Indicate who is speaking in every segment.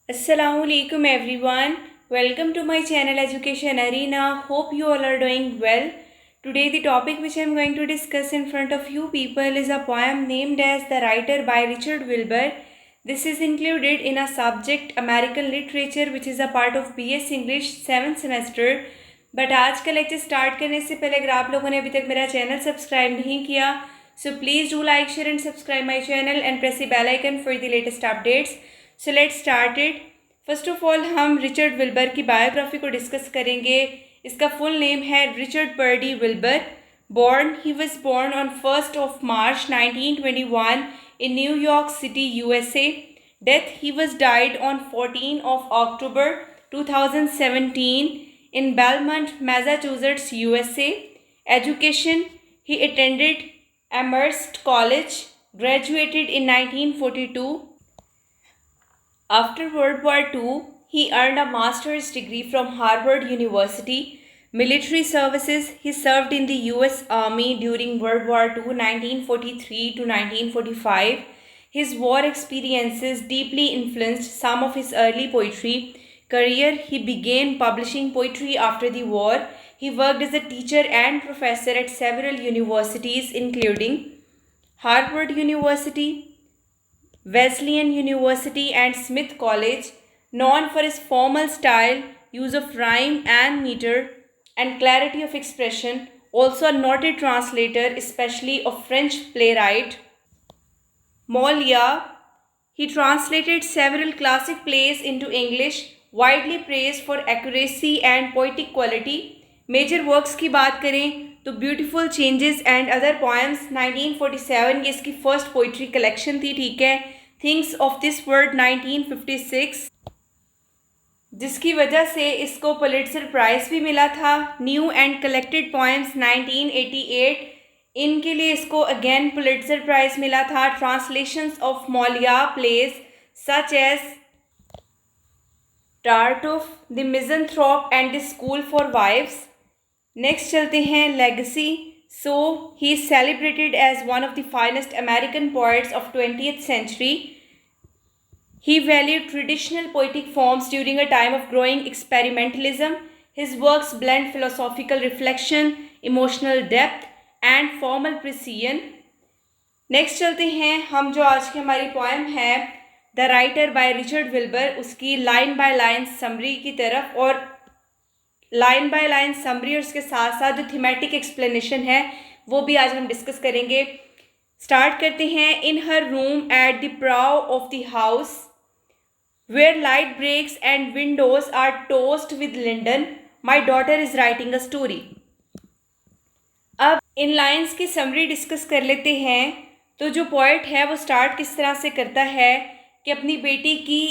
Speaker 1: Assalamualaikum everyone. Welcome to my channel Education Arena. Hope you all are doing well. Today the topic which I am going to discuss in front of you people is a poem named as The Writer by Richard Wilbur. This is included in a subject American Literature which is a part of BS English 7th semester. But आज का lecture start करने से पहले अगर आप लोगों ने अभी तक मेरा चैनल सब्सक्राइब नहीं किया so please do like share and subscribe my channel and press the bell icon for the latest updates. So let's start it. First of all हम रिचर्ड विल्बर की बायोग्राफी को डिस्कस करेंगे. इसका full name है Richard Purdy Wilbur. He was born on 1st of March 1921 in New York City, USA. Death, he was died on 14 of October 2017 in Belmont, Massachusetts, USA. Education, he attended Amherst College, graduated in 1942. After World War II, he earned a master's degree from Harvard University. Military services, he served in the US Army during World War II, 1943 to 1945. His war experiences deeply influenced some of his early poetry career. He began publishing poetry after the war. He worked as a teacher and professor at several universities including Harvard University, Wesleyan University and Smith College. Known for his formal style, use of rhyme and meter, and clarity of expression, also a noted translator, especially of French playwright Molière. He translated several classic plays into English, widely praised for accuracy and poetic quality. Major works की बात करें तो beautiful changes and other poems 1947 ये इसकी first poetry collection थी. ठीक है. Things of this world 1956 जिसकी वजह से इसको पुलिट्जर प्राइज़ भी मिला था. न्यू एंड कलेक्टेड पोएम्स 1988 इनके लिए इसको अगेन पुलिट्जर प्राइज़ मिला था. Translations of Molière plays such as Tartuffe, the Misanthrope and the School for Wives. Next चलते हैं legacy. So he is celebrated as one of the finest American poets of 20th century. He valued traditional poetic forms during a time of growing experimentalism. His works blend philosophical reflection, emotional depth and formal precision. Next चलते हैं हम जो आज की हमारी poem है the writer by Richard Wilbur उसकी line by line summary की तरफ. और लाइन बाय लाइन समरी और उसके साथ साथ जो थीमेटिक एक्सप्लेनेशन है वो भी आज हम डिस्कस करेंगे. स्टार्ट करते हैं. In her room at the prow of the house where light breaks and windows are tossed with linden, my daughter is writing a story. अब इन लाइंस की समरी डिस्कस कर लेते हैं. तो जो पोइट है वो स्टार्ट किस तरह से करता है कि अपनी बेटी की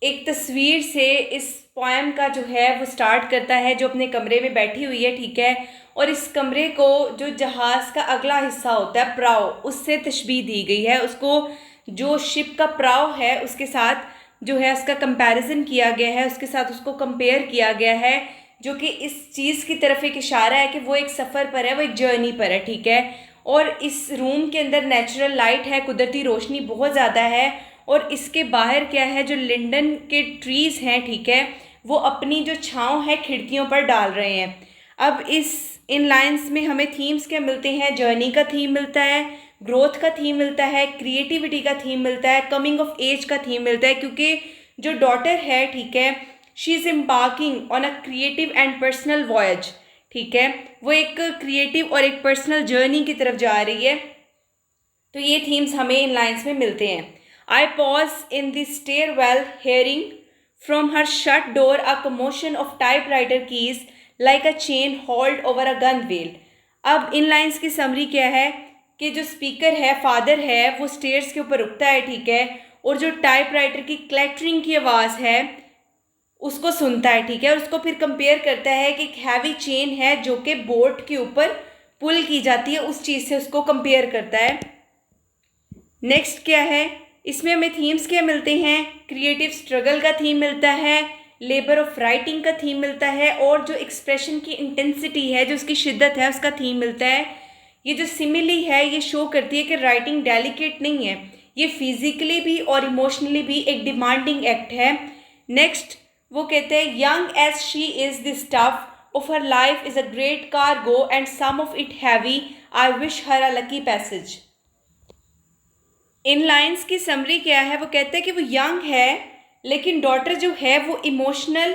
Speaker 1: एक तस्वीर से इस पोएम का जो है वो स्टार्ट करता है जो अपने कमरे में बैठी हुई है. ठीक है. और इस कमरे को जो जहाज़ का अगला हिस्सा होता है प्राव उससे तशबीह दी गई है. उसको जो शिप का प्राव है उसके साथ जो है उसका कंपैरिजन किया गया है, उसके साथ उसको कंपेयर किया गया है जो कि इस चीज़ की तरफ एक इशारा है कि वो एक सफ़र पर है, वो एक जर्नी पर है. ठीक है. और इस रूम के अंदर नेचुरल लाइट है, कुदरती रोशनी बहुत ज़्यादा है. और इसके बाहर क्या है जो लिंडन के ट्रीज़ हैं ठीक है वो अपनी जो छाँव है खिड़कियों पर डाल रहे हैं. अब इन लाइन्स में हमें थीम्स क्या मिलते हैं. जर्नी का थीम मिलता है, ग्रोथ का थीम मिलता है, क्रिएटिविटी का थीम मिलता है, कमिंग ऑफ एज का थीम मिलता है. क्योंकि जो डॉटर है ठीक है she is embarking on a creative and personal voyage. ठीक है. वो एक क्रिएटिव और एक पर्सनल जर्नी की तरफ जा रही है. तो ये थीम्स हमें इन लाइन्स में मिलते हैं. I pause in the stairwell hearing from her shut door a commotion of typewriter keys like a chain hauled over a gunwale. अब इन लाइन्स की समरी क्या है कि जो स्पीकर है फादर है वो स्टेयर्स के ऊपर रुकता है. ठीक है. और जो टाइपराइटर की क्लैटरिंग की आवाज़ है उसको सुनता है. ठीक है. और उसको फिर कंपेयर करता है कि एक हैवी चेन है जो कि बोट के ऊपर पुल की जाती है उस चीज़ से उसको कंपेयर करता है. नेक्स्ट क्या है इसमें हमें थीम्स क्या मिलते हैं. क्रिएटिव स्ट्रगल का थीम मिलता है, लेबर ऑफ राइटिंग का थीम मिलता है और जो एक्सप्रेशन की इंटेंसिटी है जो उसकी शिद्दत है उसका थीम मिलता है. ये जो सिमिली है ये शो करती है कि राइटिंग डेलिकेट नहीं है, ये फिजिकली भी और इमोशनली भी एक डिमांडिंग एक्ट है। नेक्स्ट वो कहते हैं young as she is the stuff of her life is a great cargo and some of it heavy, I wish her a lucky passage. In lines की summary क्या है? वो कहते हैं कि वो यंग है लेकिन डॉटर जो है वो इमोशनल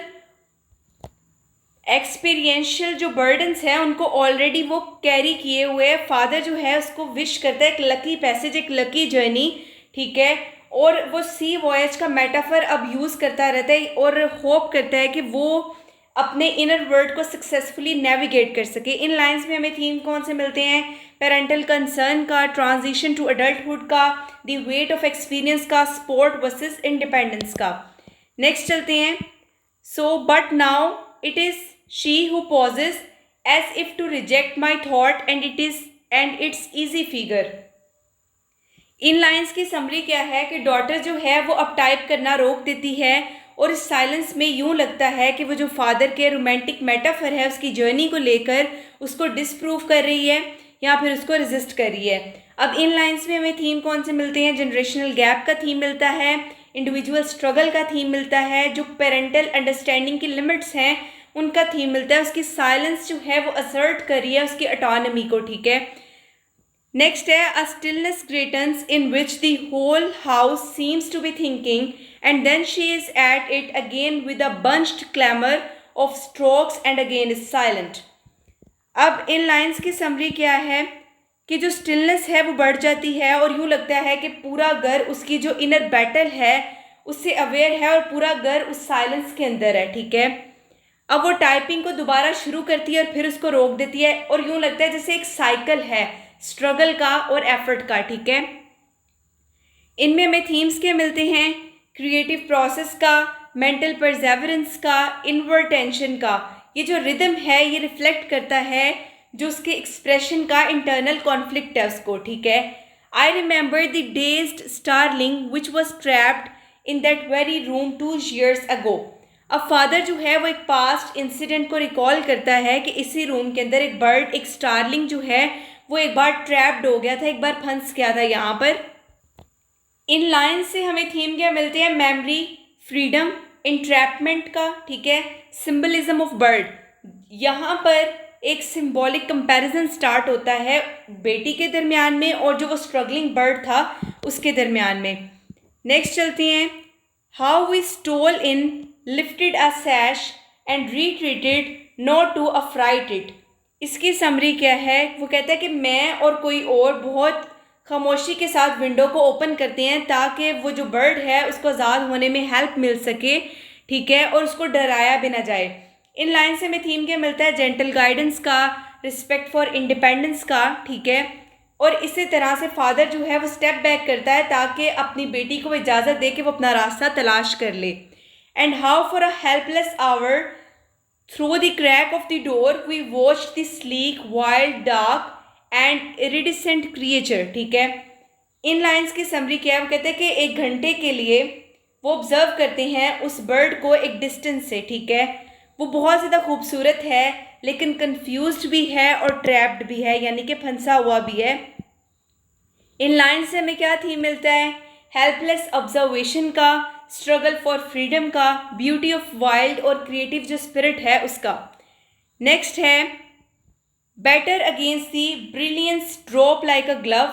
Speaker 1: एक्सपीरियंशियल जो बर्डन्स हैं उनको ऑलरेडी वो कैरी किए हुए है। फादर जो है उसको विश करता है एक लकी पैसेज, एक लकी जर्नी, ठीक है। और वो सी वॉयज का मेटाफर अब यूज़ करता रहता है और होप करता है कि वो अपने इनर वर्ल्ड को सक्सेसफुली नेविगेट कर सके। इन लाइंस में हमें थीम कौन से मिलते हैं? पेरेंटल कंसर्न का, ट्रांजिशन टू अडल्टहुड का, द वेट ऑफ एक्सपीरियंस का, स्पोर्ट वर्सेस इंडिपेंडेंस का। नेक्स्ट चलते हैं। So but now it is she who pauses as if to reject my thought and its easy figure. In lines की summary क्या है कि daughter जो है वो अब टाइप करना रोक देती है और इस साइलेंस में यूँ लगता है कि वो जो फादर के रोमांटिक मेटाफर है उसकी जर्नी को लेकर उसको डिसप्रूव कर रही है या फिर उसको रेजिस्ट कर रही है। अब इन लाइंस में हमें थीम कौन से मिलते हैं? जनरेशनल गैप का थीम मिलता है, इंडिविजुअल स्ट्रगल का थीम मिलता है, जो पेरेंटल अंडरस्टैंडिंग की लिमिट्स हैं उनका थीम मिलता है। उसकी साइलेंस जो है वो असर्ट कर रही है उसकी ऑटोनॉमी को, ठीक है। नेक्स्ट है a stillness greatens in which the whole house seems to be thinking and then she is at it again with a bunched clamour of strokes and again is silent. अब इन lines की summary क्या है कि जो stillness है वो बढ़ जाती है और यूँ लगता है कि पूरा घर उसकी जो इनर बैटल है उससे अवेयर है और पूरा घर उस साइलेंस के अंदर है, ठीक है। अब वो टाइपिंग को दोबारा शुरू करती है और फिर उसको रोक देती है और यूँ लगता है जैसे एक साइकिल है स्ट्रगल का और एफर्ट का, ठीक है। इनमें हमें थीम्स के मिलते हैं? क्रिएटिव प्रोसेस का, मेंटल परसेवरेंस का, इनवर्ड टेंशन का। ये जो रिदम है ये रिफ्लेक्ट करता है जो उसके एक्सप्रेशन का इंटरनल कॉन्फ्लिक्ट है उसको, ठीक है। I remember the dazed starling which was trapped in that very room 2 years ago। अब फादर जो है वो एक पास्ट इंसिडेंट को रिकॉल करता है कि इसी रूम के अंदर एक बर्ड, एक स्टारलिंग जो है वो एक बार ट्रैप्ड हो गया था, एक बार फंस गया था यहाँ पर। इन लाइन से हमें थीम क्या मिलते हैं? मेमोरी, फ्रीडम, इंट्रैपमेंट का, ठीक है, सिंबलिज्म ऑफ बर्ड। यहाँ पर एक सिंबॉलिक कंपैरिजन स्टार्ट होता है बेटी के दरमियान में और जो वो स्ट्रगलिंग बर्ड था उसके दरमियान में। नेक्स्ट चलती हैं। How we stole in, lifted a sash and retreated not to affright it. इसकी समरी क्या है? वो कहता है कि मैं और कोई और बहुत खामोशी के साथ विंडो को ओपन करते हैं ताकि वो जो बर्ड है उसको आज़ाद होने में हेल्प मिल सके, ठीक है, और उसको डराया भी ना जाए। इन लाइन से हमें थीम क्या मिलता है? जेंटल गाइडेंस का, रिस्पेक्ट फॉर इंडिपेंडेंस का, ठीक है। और इसी तरह से फादर जो है वो स्टेप बैक करता है ताकि अपनी बेटी को इजाज़त दे कि वो अपना रास्ता तलाश कर ले। And how for a helpless hour through the crack of the door we watch the sleek wild dark and iridescent creature, ठीक है। इन लाइंस की समरी क्या है? वो कहते हैं कि 1 घंटे के लिए वो ऑब्जर्व करते हैं उस बर्ड को एक डिस्टेंस से, ठीक है। वो बहुत ज़्यादा खूबसूरत है लेकिन कंफ्यूज्ड भी है और ट्रैप्ड भी है, यानी कि फंसा हुआ भी है। इन लाइन से हमें क्या थीम मिलता है? हेल्पलेस ऑब्जर्वेशन का, स्ट्रगल फॉर फ्रीडम का, ब्यूटी ऑफ वाइल्ड और क्रिएटिव जो स्पिरिट है उसका। नेक्स्ट है better against the brilliance drop like a glove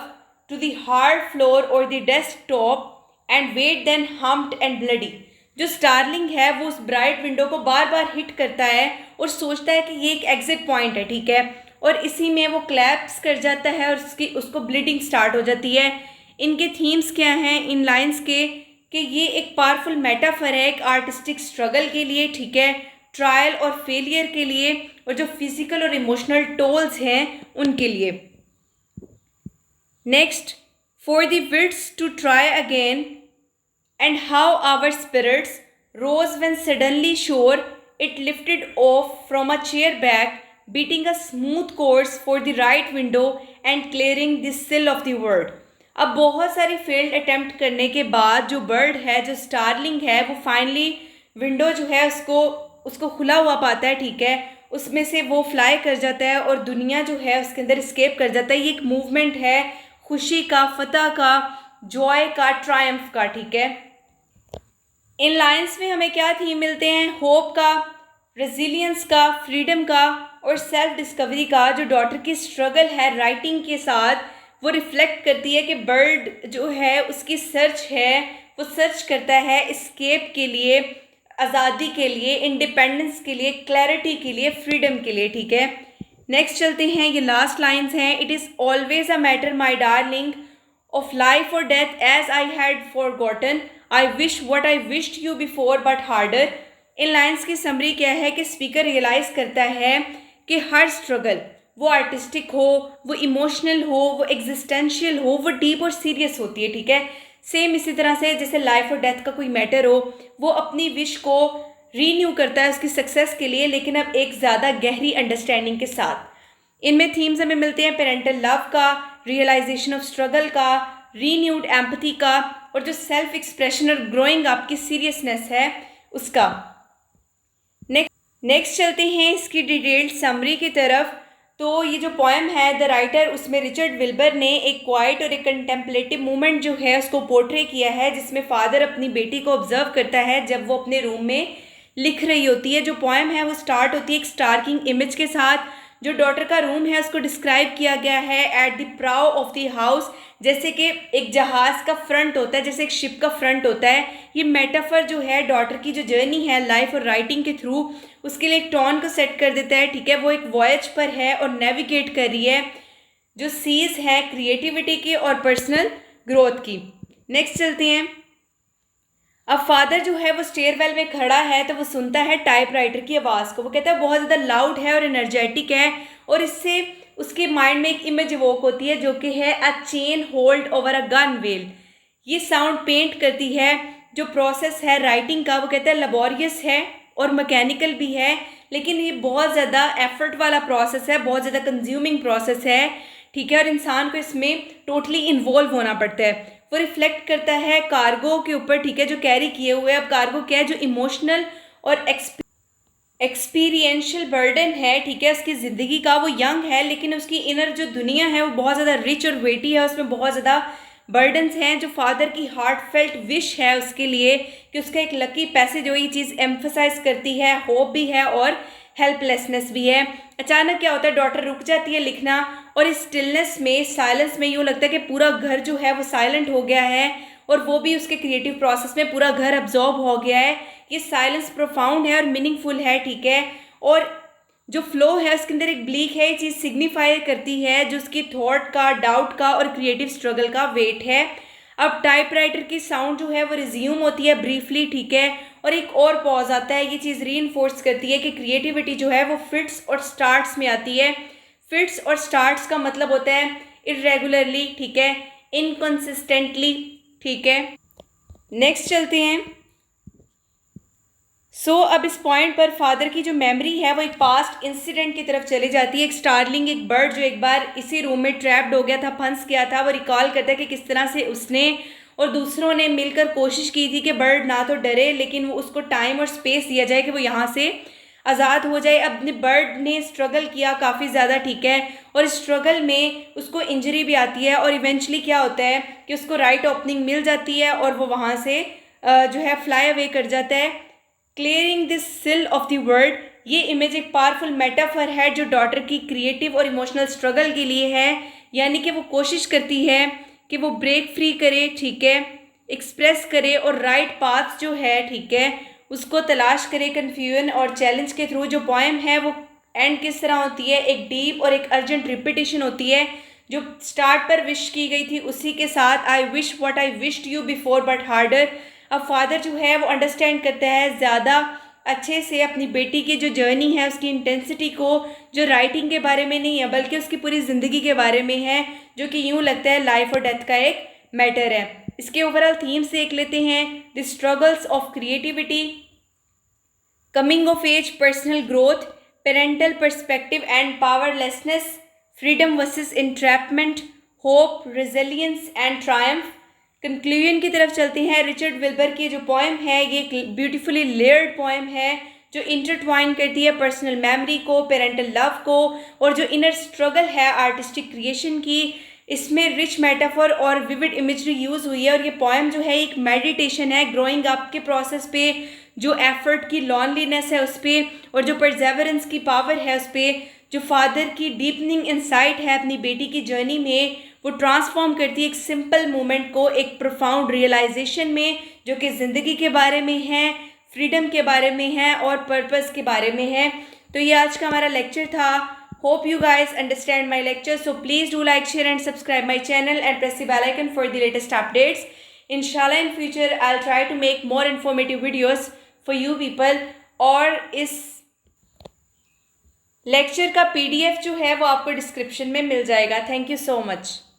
Speaker 1: to the hard floor or the desktop and wait then humped and bloody। जो starling है वो उस ब्राइट विंडो को बार बार हिट करता है और सोचता है कि ये एक एग्जिट पॉइंट है, ठीक है, और इसी में वो क्लैप्स कर जाता है और उसको ब्लीडिंग स्टार्ट हो जाती है। इनके थीम्स क्या हैं इन लाइंस के? कि ये एक पावरफुल मेटाफर है एक आर्टिस्टिक स्ट्रगल के लिए, ठीक है, ट्रायल और फेलियर के लिए और जो फिजिकल और इमोशनल टोल्स हैं उनके लिए। Next, for the wits to try again and how our spirits rose when suddenly sure it lifted off from a chair back beating a smooth course for the right window and clearing the sill of the world. अब बहुत सारी failed attempt करने के बाद जो bird है, जो starling है, वो फाइनली विंडो जो है उसको खुला हुआ पाता है, ठीक है, उसमें से वो फ्लाई कर जाता है और दुनिया जो है उसके अंदर स्केप कर जाता है। ये एक मूवमेंट है खुशी का, फतह का, जॉय का, ट्रायम्फ का, ठीक है। इन लाइन्स में हमें क्या थीम मिलते हैं? होप का, रेजिलियंस का, फ्रीडम का और सेल्फ डिस्कवरी का। जो डॉटर की स्ट्रगल है राइटिंग के साथ, वो रिफ्लेक्ट करती है कि बर्ड जो है उसकी सर्च है, वो सर्च करता है एस्केप के लिए, आज़ादी के लिए, इंडिपेंडेंस के लिए, क्लैरिटी के लिए, फ्रीडम के लिए, ठीक है। नेक्स्ट चलते हैं, ये लास्ट लाइन्स हैं। It is always a matter my darling of life or death as I had forgotten. I wish what I wished you before but harder. In lines की समरी क्या है कि स्पीकर रियलाइज़ करता है कि हर struggle, वो artistic हो, वो इमोशनल हो, वो एग्जिस्टेंशियल हो, वो डीप और सीरियस होती है, ठीक है। सेम इसी तरह से जैसे लाइफ और डेथ का कोई मैटर हो, वो अपनी विश को रीन्यू करता है उसकी सक्सेस के लिए, लेकिन अब एक ज़्यादा गहरी अंडरस्टैंडिंग के साथ। इनमें थीम्स हमें मिलते हैं पेरेंटल लव का, रियलाइजेशन ऑफ स्ट्रगल का, रीन्यूड एम्पथी का और जो सेल्फ एक्सप्रेशन और ग्रोइंग अप की सीरियसनेस है उसका। नेक्स्ट चलते हैं इसकी डिटेल्ड समरी की तरफ। तो ये जो पोएम है द राइटर, उसमें रिचर्ड विल्बर ने एक क्वाइट और एक कंटेम्पलेटिव मूवमेंट जो है उसको पोर्ट्रे किया है, जिसमें फादर अपनी बेटी को ऑब्जर्व करता है जब वो अपने रूम में लिख रही होती है। जो पोएम है वो स्टार्ट होती है एक स्टार्किंग इमेज के साथ। जो डॉटर का रूम है उसको डिस्क्राइब किया गया है at the prow of the house, जैसे कि एक जहाज़ का फ्रंट होता है, जैसे एक शिप का फ्रंट होता है। ये मेटाफर जो है डॉटर की जो जर्नी है लाइफ और राइटिंग के थ्रू, उसके लिए एक टोन को सेट कर देता है, ठीक है। वो एक वॉयज पर है और नेविगेट कर रही है जो सीज है क्रिएटिविटी की और पर्सनल ग्रोथ की। नेक्स्ट चलते हैं। अब फादर जो है वो स्टेयरवेल में खड़ा है तो वो सुनता है टाइपराइटर की आवाज़ को। वो कहता है बहुत ज़्यादा लाउड है और एनर्जेटिक है, और इससे उसके माइंड में एक इमेज वॉक होती है जो कि है अ chain hauled over a gun well. ये साउंड पेंट करती है जो प्रोसेस है राइटिंग का। वो कहता है लेबोरियस है और मैकेनिकल भी है, लेकिन ये बहुत ज़्यादा एफर्ट वाला प्रोसेस है, बहुत ज़्यादा कंज्यूमिंग प्रोसेस है, ठीक है। और इंसान को इसमें टोटली इन्वॉल्व होना पड़ता है। वो रिफ्लेक्ट करता है कार्गो के ऊपर, ठीक है, जो कैरी किए हुए। अब कार्गो क्या है? जो इमोशनल और एक्सपीरियंशियल बर्डन है, ठीक है, उसकी ज़िंदगी का। वो यंग है लेकिन उसकी इनर जो दुनिया है वो बहुत ज़्यादा रिच और वेटी है, उसमें बहुत ज़्यादा बर्डन्स हैं। जो फादर की हार्ट फेल्ट विश है उसके लिए कि उसका एक लकी पैसेज हो, ये चीज़ एम्फसाइज करती है, होप भी है और हेल्पलेसनेस भी है। अचानक क्या होता है, डॉटर रुक जाती है लिखना, और इस स्टिलनेस में, साइलेंस में यूँ लगता है कि पूरा घर जो है वो साइलेंट हो गया है, और वो भी उसके क्रिएटिव प्रोसेस में पूरा घर अब्जॉर्ब हो गया है। ये साइलेंस प्रोफाउंड है और मीनिंगफुल है, ठीक है। और जो फ्लो है उसके अंदर एक ब्लीक है, ये चीज़ सिग्निफाई करती है जो उसकी थॉट का, डाउट का और क्रिएटिव स्ट्रगल का वेट है। अब टाइपराइटर की साउंड जो है वो रिज्यूम होती है ब्रीफली, ठीक है, और एक और पॉज आता है। ये चीज़ रीइंफोर्स करती है कि क्रिएटिविटी जो है वो फिट्स और स्टार्ट्स में आती है। फिट्स और स्टार्ट्स का मतलब होता है इरेगुलरली, ठीक है, इनकंसिस्टेंटली, ठीक है। नेक्स्ट चलते हैं। अब इस पॉइंट पर फादर की जो मेमोरी है वो एक पास्ट इंसिडेंट की तरफ चली जाती है। एक स्टार्लिंग, एक बर्ड जो एक बार इसी रूम में ट्रैप्ड हो गया था, फंस गया था, वो रिकॉल करता है कि किस तरह से उसने और दूसरों ने मिलकर कोशिश की थी कि बर्ड ना तो डरे, लेकिन वो उसको टाइम और स्पेस दिया जाए कि वो यहाँ से आज़ाद हो जाए। अपने बर्ड ने स्ट्रगल किया काफ़ी ज़्यादा, ठीक है, और स्ट्रगल में उसको इंजरी भी आती है, और इवेंचुअली क्या होता है कि उसको राइट ओपनिंग मिल जाती है और वो वहाँ से जो है फ्लाई अवे कर जाता है। क्लियरिंग दिस सिल ऑफ द वर्ल्ड, ये इमेज एक पावरफुल मेटाफर है जो डॉटर की क्रिएटिव और इमोशनल स्ट्रगल के लिए है। यानी कि वो कोशिश करती है कि वो ब्रेक फ्री करे, ठीक है, एक्सप्रेस करे और राइट पाथ जो है, ठीक है, उसको तलाश करे कन्फ्यूजन और चैलेंज के थ्रू। जो पोएम है वो एंड किस तरह होती है, एक डीप और एक अर्जेंट रिपीटिशन होती है। जो स्टार्ट पर विश की गई थी उसी के साथ, I wish what I wished you before but harder. अब फादर जो है वो अंडरस्टैंड करता है ज़्यादा अच्छे से अपनी बेटी की जो जर्नी है उसकी इंटेंसिटी को, जो राइटिंग के बारे में नहीं है बल्कि उसकी पूरी ज़िंदगी के बारे में है, जो कि यूँ लगता है लाइफ और डेथ का एक मैटर है। इसके ओवरऑल थीम्स देख लेते हैं। The struggles of creativity, coming of age, personal growth, parental perspective and powerlessness, freedom versus entrapment, hope, resilience and triumph. Conclusion की तरफ चलते हैं। रिचर्ड विल्बर की जो पोएम है ये एक ब्यूटीफुली लेयर्ड पोएम है जो इंटरट्वाइन करती है पर्सनल मेमोरी को, पेरेंटल लव को, और जो इनर स्ट्रगल है आर्टिस्टिक क्रिएशन की, इसमें रिच मेटाफर और विविड इमेजरी यूज़ हुई है और ये पोएम जो है एक मेडिटेशन है ग्रोइंग अप के प्रोसेस पे, जो एफर्ट की लॉनलीनेस है उस पर, और जो परसेवरेंस की पावर है उस पर, जो फादर की डीपनिंग इंसाइट है अपनी बेटी की जर्नी में, वो ट्रांसफॉर्म करती है एक सिंपल मोमेंट को एक प्रोफाउंड रियलाइजेशन में, जो कि ज़िंदगी के बारे में है, फ्रीडम के बारे में है और पर्पस के बारे में है। तो ये आज का हमारा लेक्चर था। Hope you guys understand my lecture. So please do like, share and subscribe my channel and press the bell icon for the latest updates. Inshallah in future I'll try to make more informative videos for you people. और इस lecture का PDF जो है वो आपको description में मिल जाएगा। Thank you so much.